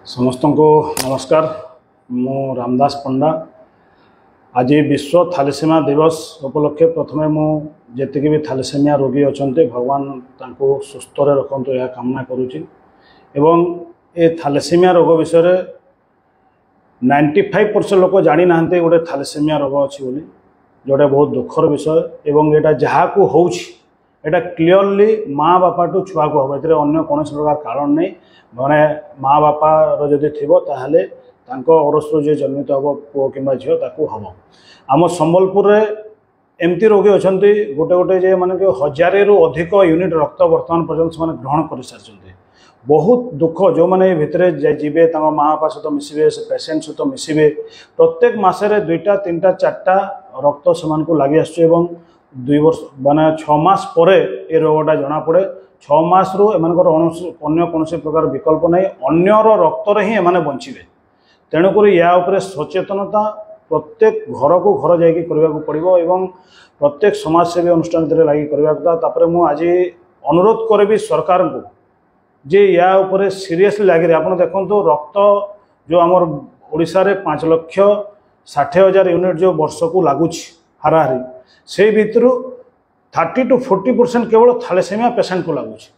समस्त को नमस्कार। मु रामदास पंडा। आज विश्व थैलेसेमिया दिवस उपलक्षे प्रथमे मुझे भी थैलेसेमिया रोगी अच्छा भगवान तांको सुस्थ रखु यह कामना करुच्ची। एवं ए थैलेसेमिया रोग विषय 95% लोक जानी ना गोटे थैलेसेमिया रोग अच्छी बोली, जोटा बहुत दुखर विषय। एवं यहाँ जहाँ को होटा क्लीयरली माँ बापा टू छुआ को हम अन्य कौन प्रकार कारण नहीं। मैंने माँ बापार जदि थी ताहले अरसर जी जन्मित हम पुओ कि झील ताकू हम। आम संबलपुर एमती रोगी अच्छा गोटे गोटे जे माने 1000 रु अधिक यूनिट रक्त बर्तमान पर्यटन से ग्रहण कर सारी। बहुत दुख जो मैंने भितर जीवे माँ बापा सहित मिसबे से पेसेंट सहित मिसबे प्रत्येक मसरे 2टा 3टा 4टा रक्त से लगी आस 2 वर्ष माने 6 मास पर ये रोगटा जना पड़े। 6 मास रु एमानकर अन्य कौन प्रकार विकल्प नहीं, अन्यर रक्त ही एमाने बंचिबे। तेणुक या उपरे सचेतनता प्रत्येक घर को घर जाकि करने को पड़ो एवं प्रत्येक समाजसेवी अनुष्ठान लगी करवा। मु आज अनुरोध करी सरकार को जे या उपरे सीरियसली लगे। आप देखो रक्त जो आमर ओडिशा रे 5,60,000 यूनिट जो वर्ष को लगुच हाराहारी से भितर 30 to 40% केवल थैलेसेमिया पेसेंट को लगुच।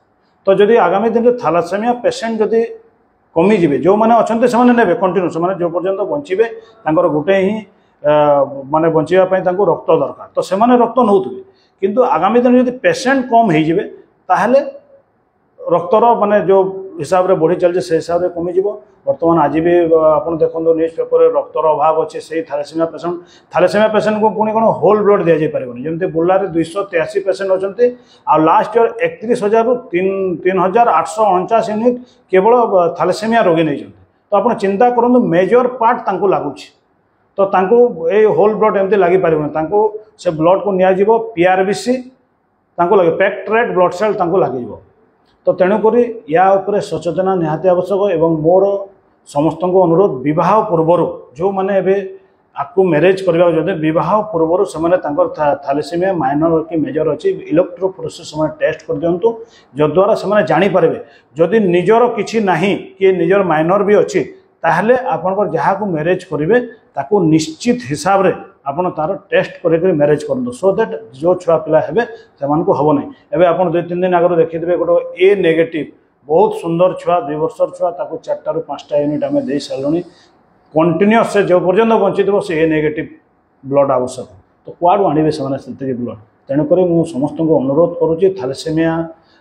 तो जदि आगामी दिन में थैलेसेमिया पेसेंट जदि कमिजे जो मैंने अच्छा से ने कंटिन्यू से जो पर्यंत बंचे गोटे ही माने बचापी रक्त दरकार तो से रक्त नौथे। किंतु आगामी दिन में पेसेंट कम हो ताहले रक्तर माने जो हिसाब से बढ़ी चलছে से हिसाब से कमिज। बर्तमान आज भी आप देखो न्यूज पेपर रक्तर अभाव अच्छे से थैलेसेमिया पेसेंट को पुणी कौन होल ब्लड दि जापर जमी बुर्ला 283 पेसेंट अच्छा आ लास्ट ईयर 31,000 रु 3,849 यूनिट केवल थैलेसेमिया रोगी नहीं। तो आप चिंता करूँ मेजर पार्ट लगुच तो ये होल ब्लड एमती लगी पार से ब्लड को नि PRBC लगे पैक्ड रेड ब्लड सेल लगे। तो तेणुक या उपरे सचेतना निहाती आवश्यक। एवं मोर समस्त को अनुरोध विवाह पूर्वर जो मैंने आपको मैरेज करवा विवाह पूर्वर से थैलेसेमिया माइनर कि मेजर अच्छी इलेक्ट्रोफोरेसिस टेस्ट कर दिंतु जद्वारा से जानीपर जदि निजर किसी ना कि निजर माइनर भी अच्छी ताहले आपन जहाँ को मैरेज करेंगे ताको निश्चित हिसाब से आपन तार टेस्ट कर मैरेज कर सो दैट जो छुआ पिला हे से हम ना। एवं आप 2-3 दिन आगे देखिए गोटे ए नेगेटिव बहुत सुंदर छुआ 2 वर्षर छुआ 4टा रु 5टा यूनिट आम दे सारे कंटिन्यूअस से जो पर्यटन बंची थो से ए नेगेटिव ब्लड आवश्यक। तो कुआड़ू आणवे से ब्लड। तेणुक मुझे समस्त को अनुरोध करुँची थैलेसेमिया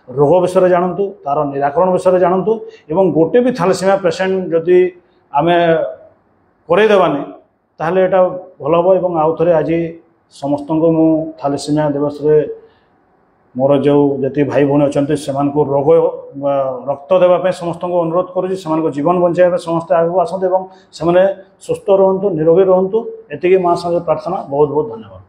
रोग विषय जानतु तार निराकरण विषय जानतु एवं गोटे भी थैलेसेमिया पेसेंट जदि आम करदेवानी ताहले एटा भल हम। एवं आउ थे आज समस्त को मु थैलेसेमिया दिवस रे मोर जो जी भाई भौणी अच्छा से रोग रक्त देवाई समस्त को अनुरोध करुँच जीवन बचाई समस्त आगे आसते से सुस्थ रुहतु निरोगी रुहतु। एति माँ संगे प्रार्थना। बहुत बहुत धन्यवाद।